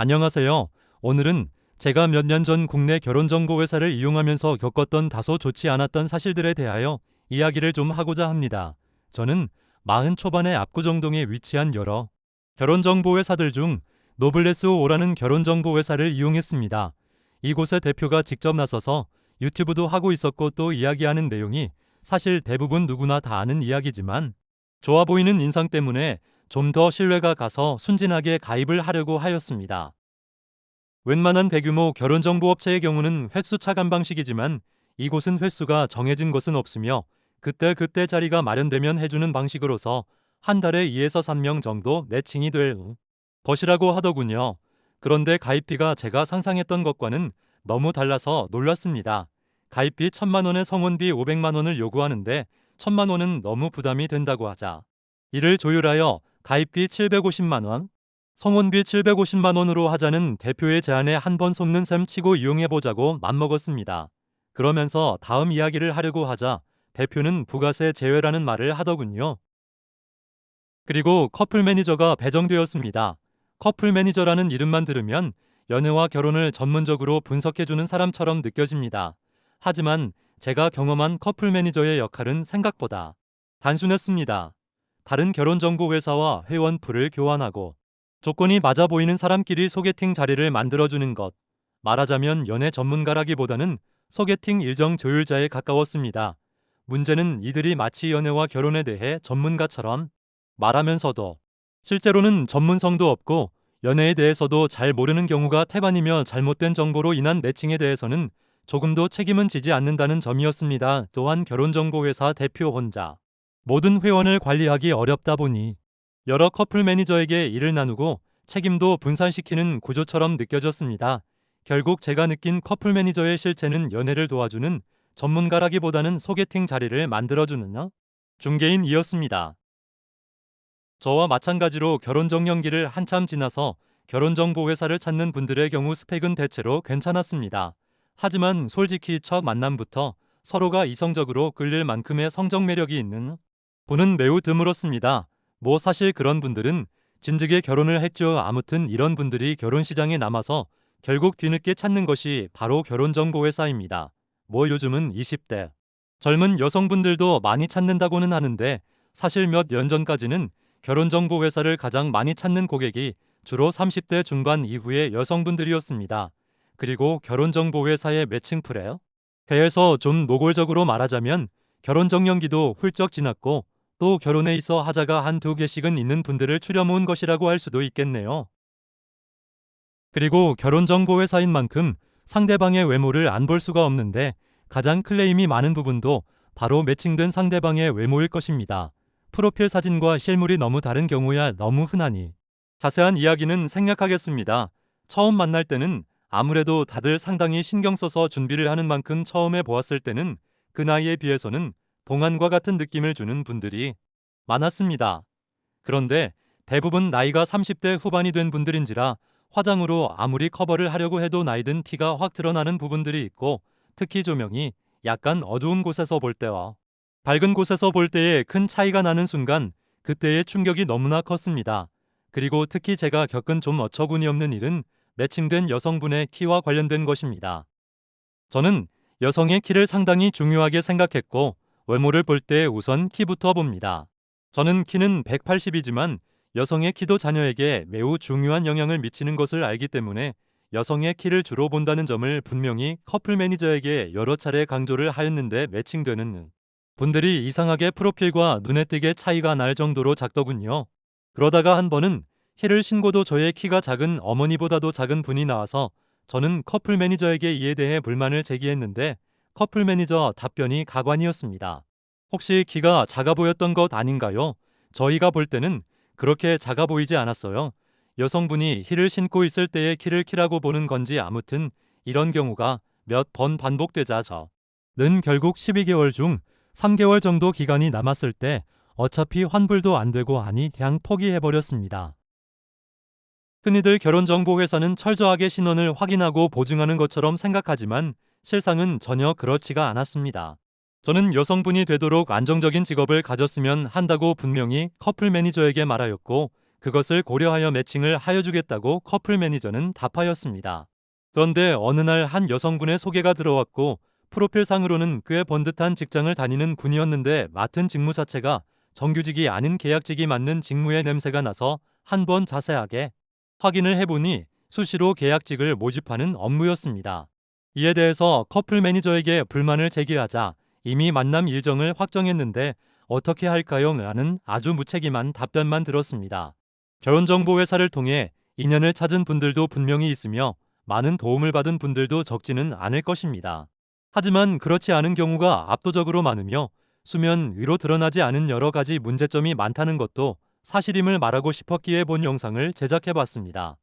안녕하세요. 오늘은 제가 몇 년 전 국내 결혼정보회사를 이용하면서 겪었던 다소 좋지 않았던 사실들에 대하여 이야기를 좀 하고자 합니다. 저는 40 초반의 압구정동에 위치한 여러 결혼정보회사들 중 노블레스5라는 결혼정보회사를 이용했습니다. 이곳의 대표가 직접 나서서 유튜브도 하고 있었고 또 이야기하는 내용이 사실 대부분 누구나 다 아는 이야기지만 좋아 보이는 인상 때문에 좀 더 신뢰가 가서 순진하게 가입을 하려고 하였습니다. 웬만한 대규모 결혼정보업체의 경우는 횟수 차감 방식이지만 이곳은 횟수가 정해진 것은 없으며 그때그때 자리가 마련되면 해주는 방식으로서 한 달에 2에서 3명 정도 매칭이 될 것이라고 하더군요. 그런데 가입비가 제가 상상했던 것과는 너무 달라서 놀랐습니다. 가입비 1,000만 원에 성원비 500만 원을 요구하는데 1,000만 원은 너무 부담이 된다고 하자 이를 조율하여 가입비 750만 원, 성원비 750만 원으로 하자는 대표의 제안에 한 번 속는 셈 치고 이용해보자고 맘먹었습니다. 그러면서 다음 이야기를 하려고 하자 대표는 부가세 제외라는 말을 하더군요. 그리고 커플 매니저가 배정되었습니다. 커플 매니저라는 이름만 들으면 연애와 결혼을 전문적으로 분석해주는 사람처럼 느껴집니다. 하지만 제가 경험한 커플 매니저의 역할은 생각보다 단순했습니다. 다른 결혼정보회사와 회원풀을 교환하고 조건이 맞아 보이는 사람끼리 소개팅 자리를 만들어주는 것. 말하자면 연애 전문가라기보다는 소개팅 일정 조율자에 가까웠습니다. 문제는 이들이 마치 연애와 결혼에 대해 전문가처럼 말하면서도 실제로는 전문성도 없고 연애에 대해서도 잘 모르는 경우가 태반이며 잘못된 정보로 인한 매칭에 대해서는 조금도 책임은 지지 않는다는 점이었습니다. 또한 결혼정보회사 대표 혼자 모든 회원을 관리하기 어렵다 보니 여러 커플 매니저에게 일을 나누고 책임도 분산시키는 구조처럼 느껴졌습니다. 결국 제가 느낀 커플 매니저의 실체는 연애를 도와주는 전문가라기보다는 소개팅 자리를 만들어주는 중개인이었습니다. 저와 마찬가지로 결혼정년기를 한참 지나서 결혼정보회사를 찾는 분들의 경우 스펙은 대체로 괜찮았습니다. 하지만 솔직히 첫 만남부터 서로가 이성적으로 끌릴 만큼의 성적 매력이 있는 분은 매우 드물었습니다. 뭐 사실 그런 분들은 진즉에 결혼을 했죠. 아무튼 이런 분들이 결혼시장에 남아서 결국 뒤늦게 찾는 것이 바로 결혼정보회사입니다. 뭐 요즘은 20대 젊은 여성분들도 많이 찾는다고는 하는데 사실 몇 년 전까지는 결혼정보회사를 가장 많이 찾는 고객이 주로 30대 중반 이후의 여성분들이었습니다. 그리고 결혼정보회사의 매칭풀에 회에서 좀 노골적으로 말하자면 결혼정년기도 훌쩍 지났고 또 결혼에 있어 하자가 한두 개씩은 있는 분들을 추려모은 것이라고 할 수도 있겠네요. 그리고 결혼정보회사인 만큼 상대방의 외모를 안 볼 수가 없는데 가장 클레임이 많은 부분도 바로 매칭된 상대방의 외모일 것입니다. 프로필 사진과 실물이 너무 다른 경우야 너무 흔하니 자세한 이야기는 생략하겠습니다. 처음 만날 때는 아무래도 다들 상당히 신경 써서 준비를 하는 만큼 처음에 보았을 때는 그 나이에 비해서는 동안과 같은 느낌을 주는 분들이 많았습니다. 그런데 대부분 나이가 30대 후반이 된 분들인지라 화장으로 아무리 커버를 하려고 해도 나이든 티가 확 드러나는 부분들이 있고 특히 조명이 약간 어두운 곳에서 볼 때와 밝은 곳에서 볼 때에 큰 차이가 나는 순간 그때의 충격이 너무나 컸습니다. 그리고 특히 제가 겪은 좀 어처구니없는 일은 매칭된 여성분의 키와 관련된 것입니다. 저는 여성의 키를 상당히 중요하게 생각했고 외모를 볼 때 우선 키부터 봅니다. 저는 키는 180이지만 여성의 키도 자녀에게 매우 중요한 영향을 미치는 것을 알기 때문에 여성의 키를 주로 본다는 점을 분명히 커플 매니저에게 여러 차례 강조를 하였는데 매칭되는 분들이 이상하게 프로필과 눈에 띄게 차이가 날 정도로 작더군요. 그러다가 한 번은 힐을 신고도 저의 키가 작은 어머니보다도 작은 분이 나와서 저는 커플 매니저에게 이에 대해 불만을 제기했는데 커플 매니저 답변이 가관이었습니다. 혹시 키가 작아 보였던 것 아닌가요? 저희가 볼 때는 그렇게 작아 보이지 않았어요. 여성분이 힐을 신고 있을 때의 키를 키라고 보는 건지 아무튼 이런 경우가 몇 번 반복되자 저는 결국 12개월 중 3개월 정도 기간이 남았을 때 어차피 환불도 안 되고 하니 그냥 포기해버렸습니다. 흔히들 결혼정보회사는 철저하게 신원을 확인하고 보증하는 것처럼 생각하지만 실상은 전혀 그렇지가 않았습니다. 저는 여성분이 되도록 안정적인 직업을 가졌으면 한다고 분명히 커플 매니저에게 말하였고 그것을 고려하여 매칭을 하여주겠다고 커플 매니저는 답하였습니다. 그런데 어느 날 한 여성분의 소개가 들어왔고 프로필상으로는 꽤 번듯한 직장을 다니는 분이었는데 맡은 직무 자체가 정규직이 아닌 계약직이 맡는 직무의 냄새가 나서 한번 자세하게 확인을 해보니 수시로 계약직을 모집하는 업무였습니다. 이에 대해서 커플 매니저에게 불만을 제기하자 이미 만남 일정을 확정했는데 어떻게 할까요? 라는 아주 무책임한 답변만 들었습니다. 결혼정보회사를 통해 인연을 찾은 분들도 분명히 있으며 많은 도움을 받은 분들도 적지는 않을 것입니다. 하지만 그렇지 않은 경우가 압도적으로 많으며 수면 위로 드러나지 않은 여러 가지 문제점이 많다는 것도 사실임을 말하고 싶었기에 본 영상을 제작해봤습니다.